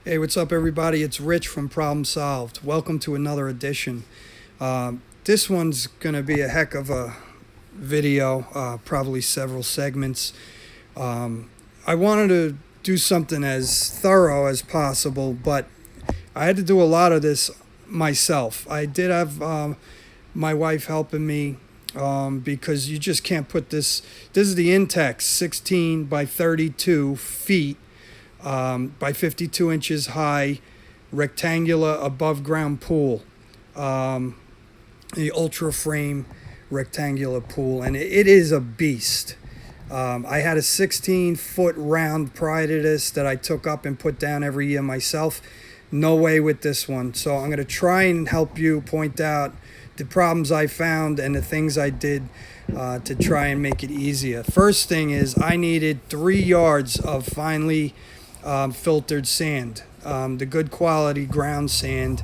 Hey, what's up, everybody? It's Rich from Problem Solved. Welcome to another edition. This one's going to be a heck of a video, probably several segments. I wanted to do something as thorough as possible, but I had to do a lot of this myself. I did have my wife helping me because you just can't put this. This is the Intex 16 by 32 feet. By 52 inches high, rectangular above ground pool, the ultra frame rectangular pool, and it is a beast. I had a 16-foot round prior to this that I took up and put down every year myself. No way with this one. So I'm going to try and help you point out the problems I found and the things I did to try and make it easier. First thing is I needed 3 yards of finely filtered sand, the good quality ground sand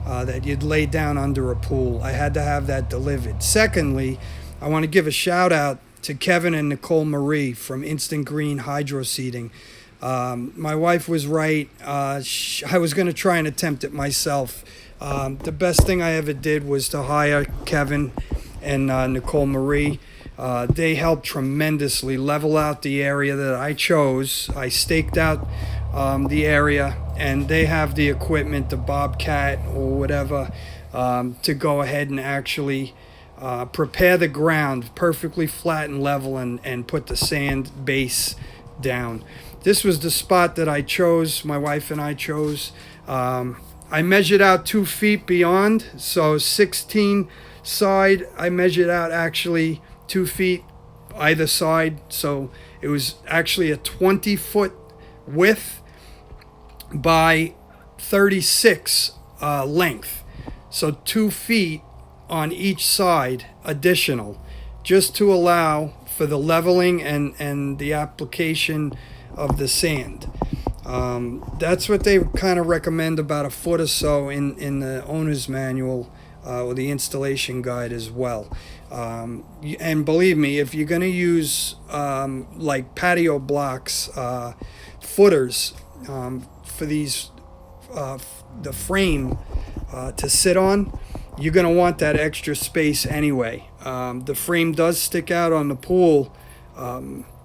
that you'd lay down under a pool. I had to have that delivered. Secondly, I want to give a shout out to Kevin and Nicole Marie from Instant Green Hydro Seeding. My wife was right. I was going to try and attempt it myself. The best thing I ever did was to hire Kevin and Nicole Marie. They helped tremendously level out the area that I chose. I staked out the area, and they have the equipment, the Bobcat or whatever, to go ahead and actually prepare the ground perfectly flat and level and put the sand base down. This was the spot that I chose, my wife and I chose. I measured out 2 feet beyond, so 16 side, I measured out actually 2 feet either side, so it was actually a 20-foot width by 36 length, so 2 feet on each side additional, just to allow for the leveling and the application of the sand. That's what they kind of recommend, about a foot or so in the owner's manual or the installation guide as well. And believe me, if you're going to use like patio blocks, footers for these, the frame to sit on, you're going to want that extra space anyway. The frame does stick out on the pool.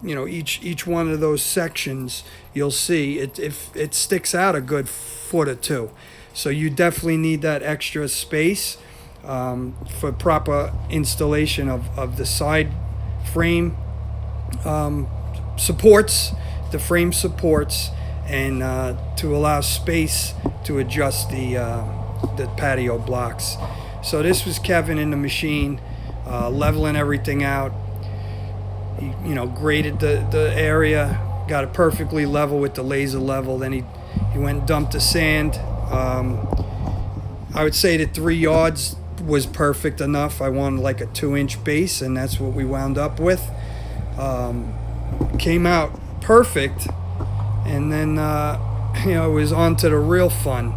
Each one of those sections, you'll see it sticks out a good foot or two. So you definitely need that extra space for proper installation of the side frame supports, the frame supports, and to allow space to adjust the patio blocks. So this was Kevin in the machine, leveling everything out. He, graded the area, got it perfectly level with the laser level. Then he went and dumped the sand. I would say that 3 yards was perfect enough. I wanted like a 2-inch base, and that's what we wound up with. Came out perfect, and then it was on to the real fun.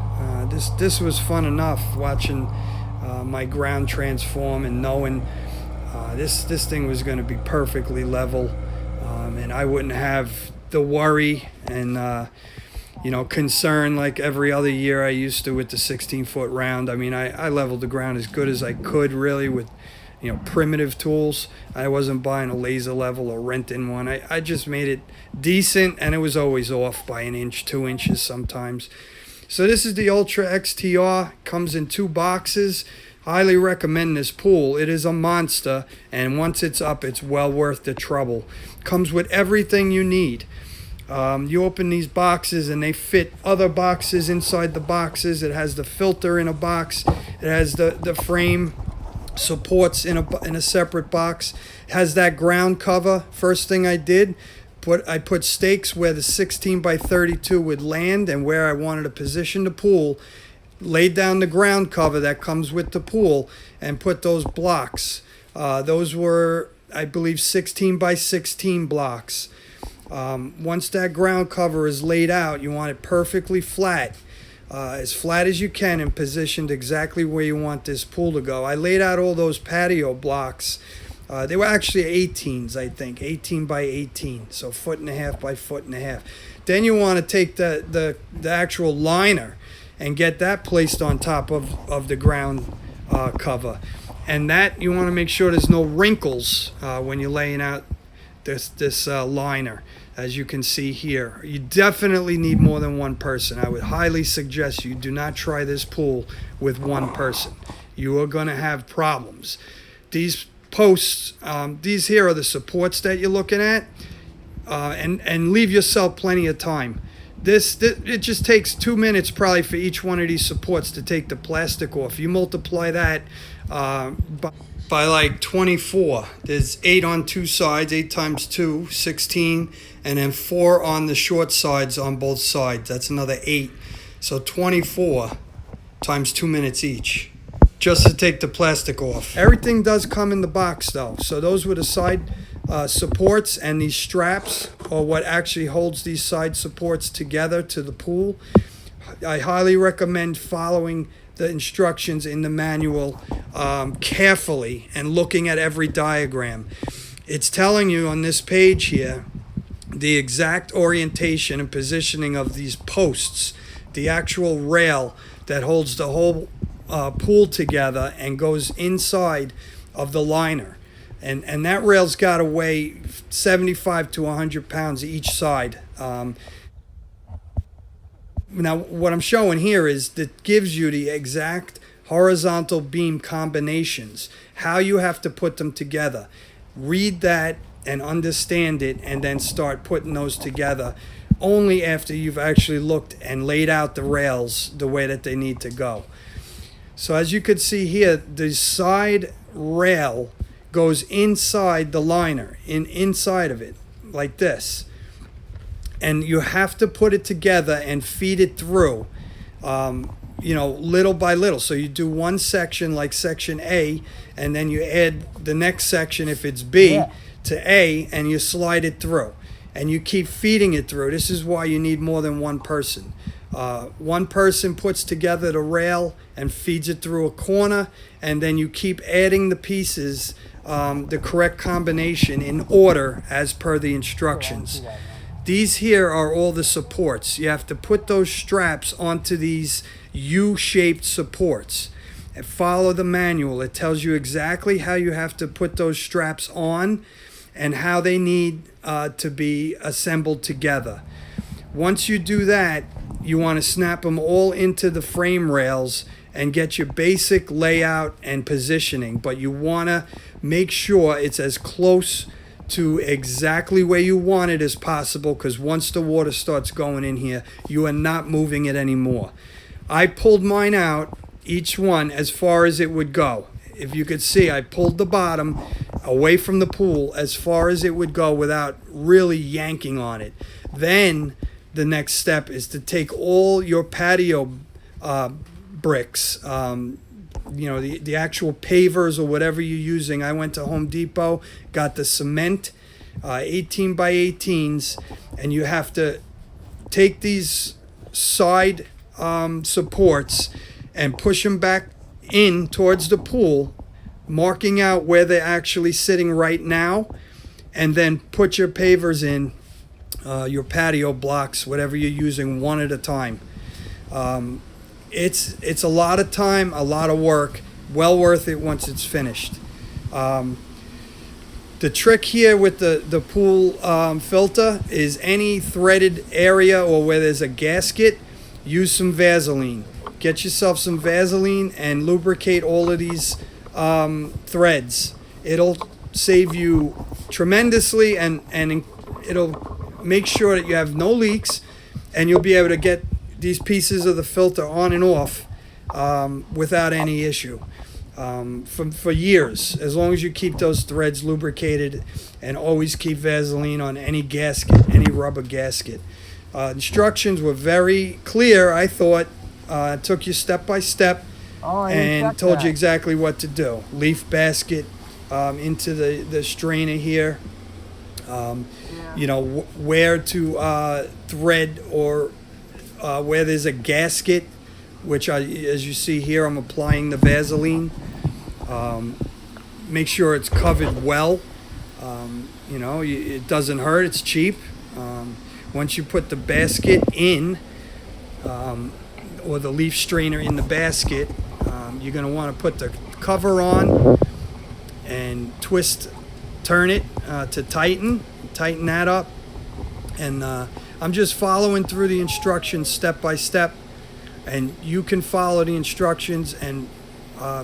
This was fun enough, watching my ground transform and knowing this thing was going to be perfectly level, and I wouldn't have the worry and concern like every other year I used to with the 16-foot round. I mean, I leveled the ground as good as I could, really, with primitive tools. I wasn't buying a laser level or renting one. I just made it decent, and it was always off by an inch, 2 inches sometimes. So this is the Ultra XTR. Comes in 2 boxes. Highly recommend this pool. It is a monster, and once it's up, it's well worth the trouble. Comes with everything you need. You open these boxes, and they fit other boxes inside the boxes. It has the filter in a box. It has the frame supports in a separate box. It has that ground cover. First thing I did, I put stakes where the 16 by 32 would land and where I wanted to position the pool. Laid down the ground cover that comes with the pool and put those blocks. Those were, I believe, 16 by 16 blocks. Once that ground cover is laid out, you want it perfectly flat, as you can, and positioned exactly where you want this pool to go. I laid out all those patio blocks They were actually 18s, I think, 18 by 18, so 1.5 by 1.5 feet. Then you want to take the actual liner and get that placed on top of the ground cover. And that, you want to make sure there's no wrinkles when you're laying out this liner. As you can see here, you definitely need more than one person. I would highly suggest you do not try this pool with one person. You are going to have problems. These posts, these here are the supports that you're looking at, and leave yourself plenty of time. It just takes 2 minutes probably for each one of these supports to take the plastic off. You multiply that by like 24. There's 8 on two sides, 8 times 2, 16, and then 4 on the short sides on both sides. That's another 8. So 24 times 2 minutes each, just to take the plastic off. Everything does come in the box though. So those were the side supports, and these straps are what actually holds these side supports together to the pool. I highly recommend following the instructions in the manual carefully and looking at every diagram. It's telling you on this page here the exact orientation and positioning of these posts, the actual rail that holds the whole pool together and goes inside of the liner. And that rail's got to weigh 75 to 100 pounds each side. Now, what I'm showing here is that gives you the exact horizontal beam combinations, how you have to put them together. Read that and understand it, and then start putting those together only after you've actually looked and laid out the rails the way that they need to go. So as you can see here, the side rail goes inside the liner, inside of it, like this. And you have to put it together and feed it through, little by little. So you do one section, like section A, and then you add the next section, if it's B, to A, and you slide it through. And you keep feeding it through. This is why you need more than one person. One person puts together the rail and feeds it through a corner, and then you keep adding the pieces, the correct combination in order as per the instructions. These here are all the supports. You have to put those straps onto these U-shaped supports and follow the manual. It tells you exactly how you have to put those straps on and how they need to be assembled together. Once you do that, you want to snap them all into the frame rails and get your basic layout and positioning, but you want to make sure it's as close to exactly where you want it as possible, because once the water starts going in here, you are not moving it anymore. I pulled mine out, each one as far as it would go. If you could see, I pulled the bottom away from the pool as far as it would go without really yanking on it. Then the next step is to take all your patio bricks, the actual pavers or whatever you're using. I went to Home Depot, got the cement, 18 by 18s, and you have to take these side supports and push them back in towards the pool, marking out where they're actually sitting right now, and then put your pavers in, your patio blocks, whatever you're using, one at a time. It's a lot of time, a lot of work, well worth it once it's finished. The trick here with the pool filter is any threaded area or where there's a gasket, use some Vaseline. Get yourself some Vaseline and lubricate all of these threads. It'll save you tremendously, and it'll make sure that you have no leaks, and you'll be able to get these pieces of the filter on and off without any issue for years, as long as you keep those threads lubricated and always keep Vaseline on any gasket, any rubber gasket. Instructions were very clear, I thought. Took you step by step and told you exactly what to do. Leaf basket into the strainer here. Where to thread, or where there's a gasket, which as you see here, I'm applying the Vaseline. make sure it's covered well. You know, it doesn't hurt, it's cheap. Once you put the basket in, or the leaf strainer in the basket, you're going to want to put the cover on and turn it to tighten that up. And I'm just following through the instructions step by step, and you can follow the instructions and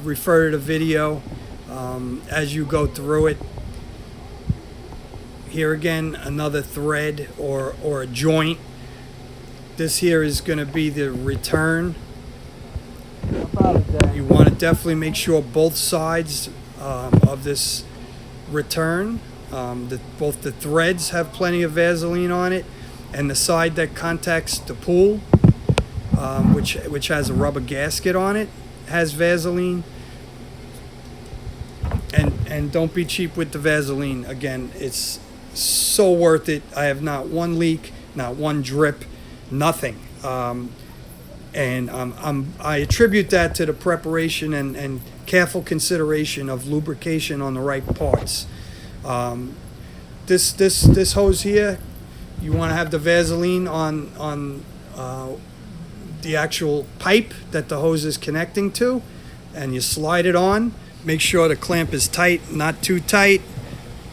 refer to the video as you go through it. Here again, another thread or a joint. This here is going to be the return. You want to definitely make sure both sides of this return, both the threads have plenty of Vaseline on it, and the side that contacts the pool, which has a rubber gasket on it, has Vaseline. And don't be cheap with the Vaseline. Again, it's so worth it. I have not one leak, not one drip, nothing. And I attribute that to the preparation and careful consideration of lubrication on the right parts. This hose here, you want to have the Vaseline on the actual pipe that the hose is connecting to, and you slide it on. Make sure the clamp is tight, not too tight.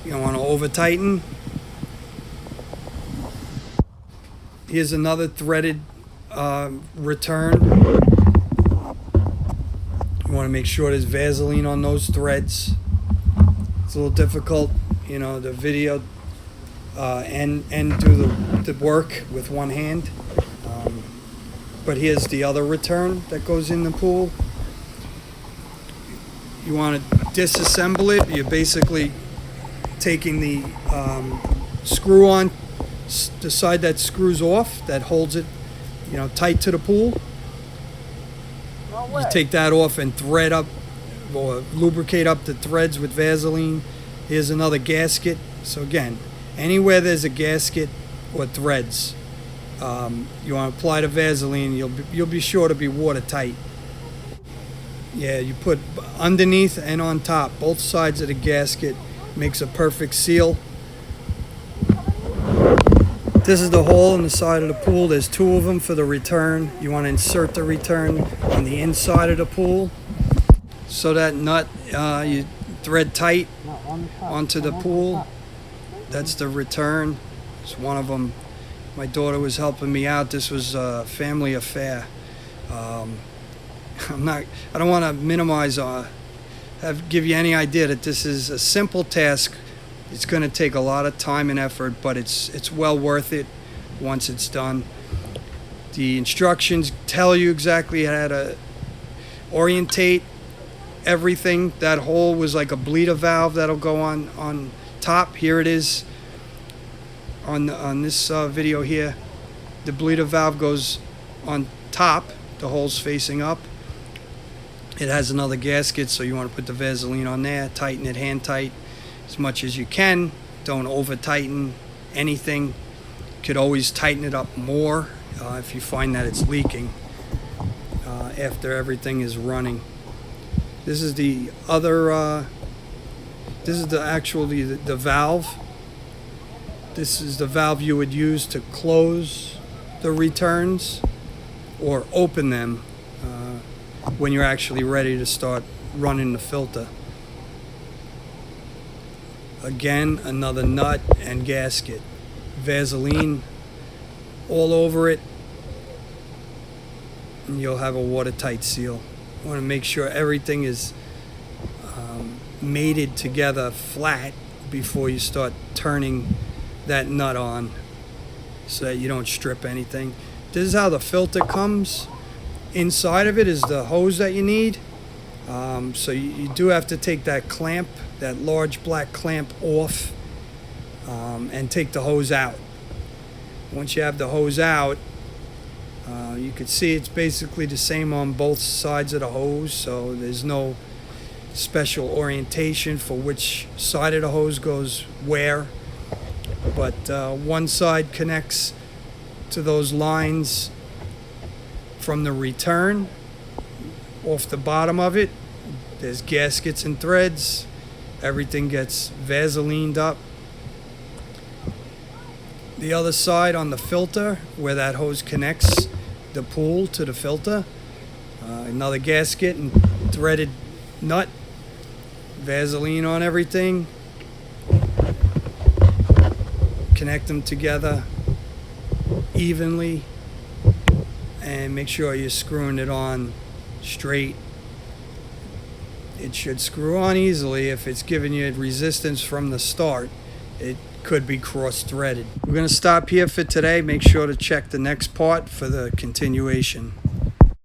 You don't want to over tighten. Here's another threaded return. You want to make sure there's Vaseline on those threads. It's a little difficult, you know, the video and do the work with one hand. But here's the other return that goes in the pool. You want to disassemble it. You're basically taking the screw on, the side that screws off, that holds it, you know, tight to the pool. You take that off and thread up or lubricate up the threads with Vaseline. Here's another gasket. So again, anywhere there's a gasket or threads, you want to apply the Vaseline. You'll be sure to be watertight. Yeah, you put underneath and on top, both sides of the gasket, makes a perfect seal. This is the hole in the side of the pool. There's two of them for the return. You want to insert the return on the inside of the pool. So that nut, you thread tight onto the pool. That's the return. It's one of them. My daughter was helping me out. This was a family affair. I don't want to minimize give you any idea that this is a simple task. It's going to take a lot of time and effort, but it's well worth it once it's done. The instructions tell you exactly how to orientate everything. That hole was like a bleeder valve that'll go on top. Here it is on this video here. The bleeder valve goes on top. The hole's facing up. It has another gasket, so you want to put the Vaseline on there, tighten it hand tight as much as you can. Don't over tighten anything. You could always tighten it up more if you find that it's leaking after everything is running. This is the other, this is the valve. This is the valve you would use to close the returns or open them when you're actually ready to start running the filter. Again, another nut and gasket. Vaseline all over it, and you'll have a watertight seal. You want to make sure everything is mated together flat before you start turning that nut on so that you don't strip anything. This is how the filter comes. Inside of it is the hose that you need. So you do have to take that clamp, that large black clamp off, and take the hose out. Once you have the hose out, you can see it's basically the same on both sides of the hose, so there's no special orientation for which side of the hose goes where. But one side connects to those lines from the return. Off the bottom of it, there's gaskets and threads. everything gets Vaselined up. The other side on the filter, where that hose connects the pool to the filter, another gasket and threaded nut, Vaseline on everything, connect them together evenly, and make sure you're screwing it on straight. It should screw on easily. If it's giving you resistance from the start, it could be cross-threaded. We're going to stop here for today. Make sure to check the next part for the continuation.